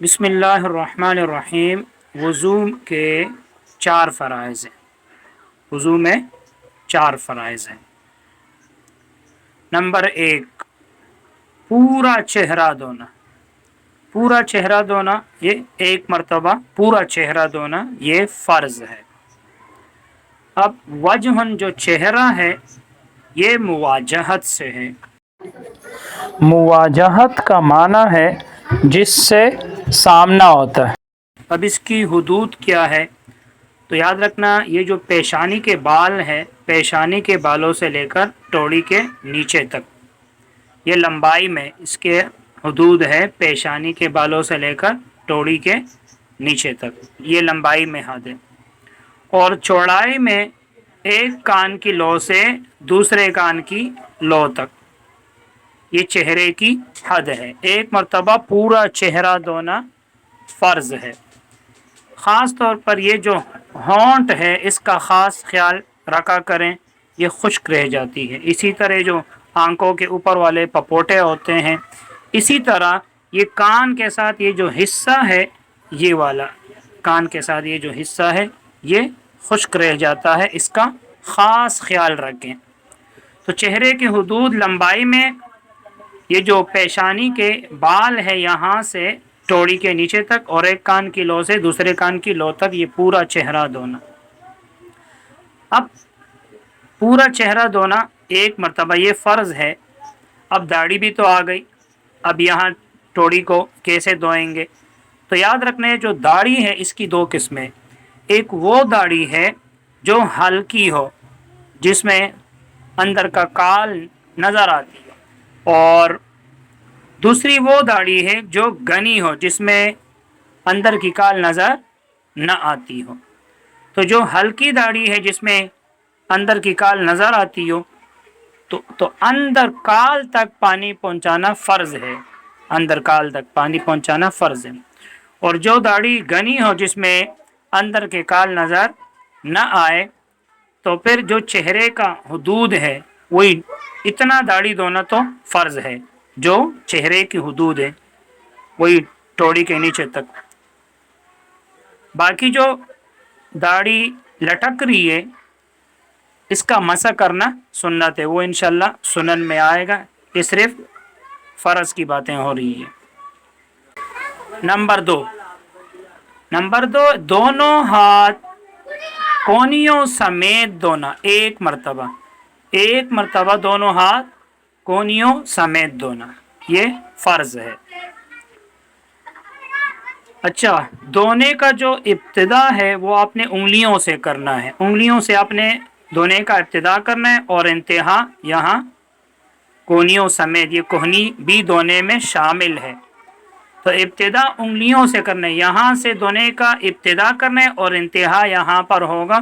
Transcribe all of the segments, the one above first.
बिस्मिल्लाहिर्रहमानिर्रहीम। वज़ू के 4 फ़राइज़ हैं। वज़ू में 4 फ़राइज़ हैं। नंबर 1, पूरा चेहरा धोना। पूरा चेहरा धोना ये 1 मरतबा पूरा चेहरा धोना ये फ़र्ज़ है। अब वजहन जो चेहरा है ये मुवाजहत से है। मुवाजहत का माना है जिससे सामना होता है। अब इसकी हुदूद क्या है? तो याद रखना, ये जो पेशानी के बाल है, पेशानी के बालों से लेकर टोड़ी के नीचे तक, ये लंबाई में इसके हुदूद है। पेशानी के बालों से लेकर टोड़ी के नीचे तक ये लंबाई में हद है। और चौड़ाई में एक कान की लौ से दूसरे कान की लौ तक ये चेहरे की हद है। 1 मरतबा पूरा चेहरा धोना फ़र्ज़ है। ख़ास तौर पर ये जो होंठ है इसका ख़ास ख्याल रखा करें, ये खुश्क रह जाती है। इसी तरह जो आंखों के ऊपर वाले पपोटे होते हैं, इसी तरह ये कान के साथ ये जो हिस्सा है, ये वाला कान के साथ ये जो हिस्सा है ये खुश्क रह जाता है। इसका ख़ास ख्याल रखें। तो चेहरे की हुदूद लंबाई में ये जो पेशानी के बाल है यहाँ से टोड़ी के नीचे तक, और एक कान की लौ से दूसरे कान की लौ तक ये पूरा चेहरा धोना। अब पूरा चेहरा धोना 1 मरतबा ये फ़र्ज़ है। अब दाढ़ी भी तो आ गई। अब यहाँ टोड़ी को कैसे धोएंगे? तो याद रखना, जो दाढ़ी है इसकी 2 किस्में। एक वो दाढ़ी है जो हल्की हो, जिसमें अंदर का काल नज़र आती है, और दूसरी वो दाढ़ी है जो घनी हो, जिसमें अंदर की काल नज़र न आती हो। तो जो हल्की दाढ़ी है जिसमें अंदर की काल नज़र आती हो, तो अंदर काल तक पानी पहुंचाना फ़र्ज़ है। अंदर काल तक पानी पहुंचाना फ़र्ज़ है। और जो दाढ़ी घनी हो जिसमें अंदर के काल नज़र न आए, तो फिर जो चेहरे का हुदूद है वही इतना दाढ़ी धोना तो फ़र्ज़ है। जो चेहरे की हुदूद है वही टोड़ी के नीचे तक। बाकी जो दाढ़ी लटक रही है इसका मसा करना सुन्नत है। वो इंशाल्लाह सुनन में आएगा। ये सिर्फ फ़र्ज़ की बातें हो रही है। नंबर 2, दोनों हाथ कोनियों समेत धोना 1 मरतबा। 1 मरतबा दोनों हाथ कोनियों समेत धोना ये फ़र्ज़ है। अच्छा, धोने का जो इब्तिदा है वो आपने उंगलियों से करना है। उंगलियों से आपने धोने का इब्तिदा करना है और इंतहा यहाँ कोनियों समेत, ये कोहनी भी धोने में शामिल है। तो इब्तिदा उंगलियों से करना है, यहाँ से धोने का इब्तिदा करना है, और इंतहा यहाँ पर होगा।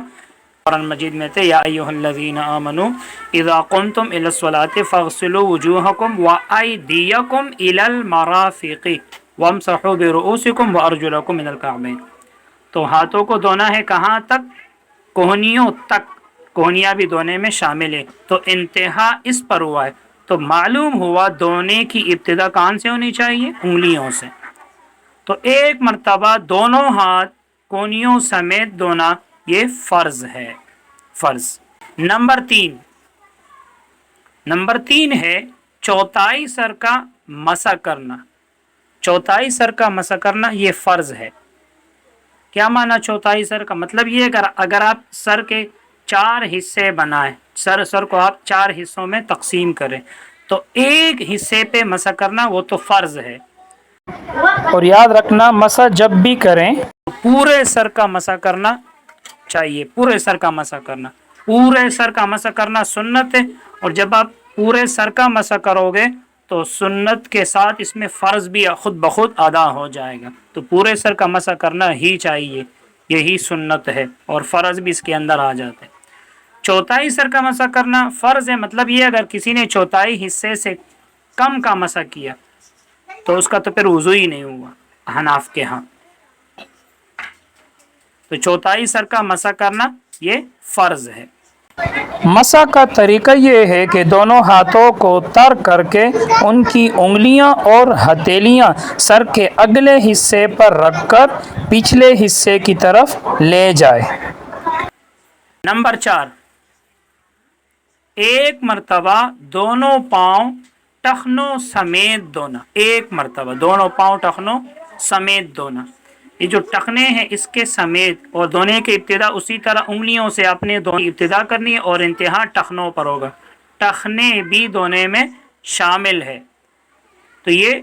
कुरान मजीद में थे, या अय्युहल्लज़ीना आमनू इज़ा कुमतुम इलस्सलाति फ़ग़सिलू वुजूहकुम व अयदियकुम इलल मराफ़िक़ि वमसहू बिरुऊसिकुम व अर्जुलकुम मिनल कअबैन। तो हाथों को धोना है कहाँ तक? कोहनियों तक। कोहनियाँ भी धोने में शामिल है। तो इंतहा इस पर हुआ है। तो मालूम हुआ धोने की इब्तिदा कहाँ से होनी चाहिए? उंगलियों से। तो 1 मरतबा दोनों हाथ कोहनियों समेत धोना ये फ़र्ज़ है। फ़र्ज़। नंबर 3 है चौथाई सर का मसा करना। चौथाई सर का मसा करना ये फ़र्ज़ है। क्या माना चौथाई सर का? मतलब ये अगर आप सर के 4 हिस्से बनाएं, सर को आप 4 हिस्सों में तकसीम करें, तो एक हिस्से पे मसा करना वो तो फ़र्ज़ है। और याद रखना, मसा जब भी करें तो पूरे सर का मसा करना चाहिए। पूरे सर का मसा करना, पूरे सर का मसा करना सुन्नत है। और जब आप पूरे सर का मसा करोगे तो सुन्नत के साथ इसमें फ़र्ज़ भी खुद ब खुद अदा हो जाएगा। तो पूरे सर का मसा करना ही चाहिए, यही सुन्नत है, और फ़र्ज़ भी इसके अंदर आ जाते हैं। चौथाई सर का मसा करना फ़र्ज़ है। मतलब ये अगर किसी ने चौथाई हिस्से से कम का मसा किया तो उसका तो फिर वज़ू ही नहीं हुआ हनाफ के यहाँ। तो चौथाई सर का मसा करना ये फ़र्ज़ है। مسح کا طریقہ یہ ہے کہ دونوں ہاتھوں کو تر کر کے ان کی انگلیاں اور ہتھیلیاں سر کے اگلے حصے پر رکھ کر پچھلے حصے کی طرف لے جائے۔ نمبر 4، ایک مرتبہ دونوں پاؤں ٹخنوں سمیت دھونا۔ ایک مرتبہ دونوں پاؤں ٹخنوں سمیت دھونا۔ یہ جو ٹخنے ہیں اس کے سمیت، اور دھونے کی ابتدا اسی طرح انگلیوں سے اپنے دھونے کی ابتدا کرنی ہے اور انتہا ٹخنوں پر ہوگا۔ ٹخنے بھی دھونے میں شامل ہے۔ تو یہ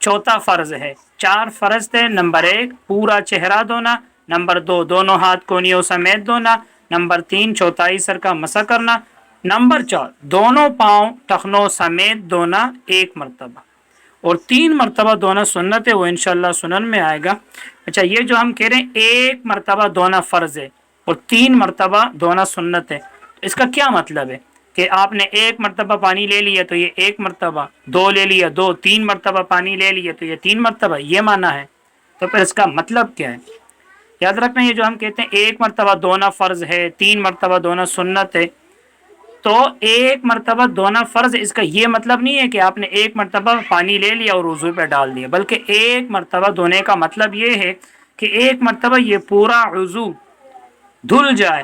چوتھا فرض ہے۔ 4 فرض تھے۔ نمبر 1 پورا چہرہ دھونا، نمبر 2 دونوں ہاتھ کونیوں سمیت دھونا، نمبر 3 چوتھائی سر کا مسح کرنا، نمبر 4 دونوں پاؤں ٹخنوں سمیت دھونا 1 مرتبہ، اور 3 مرتبہ دھونا سنت ہے، وہ انشاءاللہ سنن میں آئے گا۔ اچھا، یہ جو ہم کہہ رہے ہیں 1 مرتبہ دھونا فرض ہے اور 3 مرتبہ دھونا سنت ہے، اس کا کیا مطلب ہے کہ آپ نے 1 مرتبہ پانی لے لیا تو یہ 1 مرتبہ، 2 لے لیا 2، 3 مرتبہ پانی لے لیا تو یہ 3 مرتبہ، یہ مانا ہے؟ تو پھر اس کا مطلب کیا ہے؟ یاد رکھنا، یہ جو ہم کہتے ہیں 1 مرتبہ دھونا فرض ہے، 3 مرتبہ دھونا سنت ہے، تو 1 مرتبہ دھونا فرض، اس کا یہ مطلب نہیں ہے کہ آپ نے 1 مرتبہ پانی لے لیا اور وضو پہ ڈال دیا، بلکہ 1 مرتبہ دھونے کا مطلب یہ ہے کہ 1 مرتبہ یہ پورا وضو دھل جائے،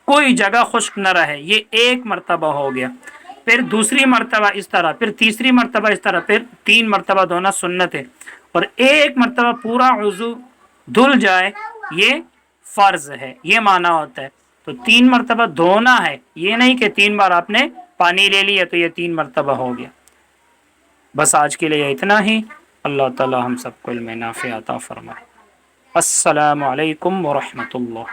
کوئی جگہ خشک نہ رہے، یہ 1 مرتبہ ہو گیا۔ پھر دوسری مرتبہ اس طرح، پھر تیسری مرتبہ اس طرح، پھر 3 مرتبہ دھونا سنت ہے، اور 1 مرتبہ پورا وضو دھل جائے یہ فرض ہے، یہ معنی ہوتا ہے۔ تو 3 مرتبہ دھونا ہے، یہ نہیں کہ 3 بار آپ نے پانی لے لیا تو یہ 3 مرتبہ ہو گیا۔ بس آج کے لیے اتنا ہی۔ اللہ تعالی ہم سب کو علم نافع عطا فرمائے۔ السلام علیکم ورحمۃ اللہ۔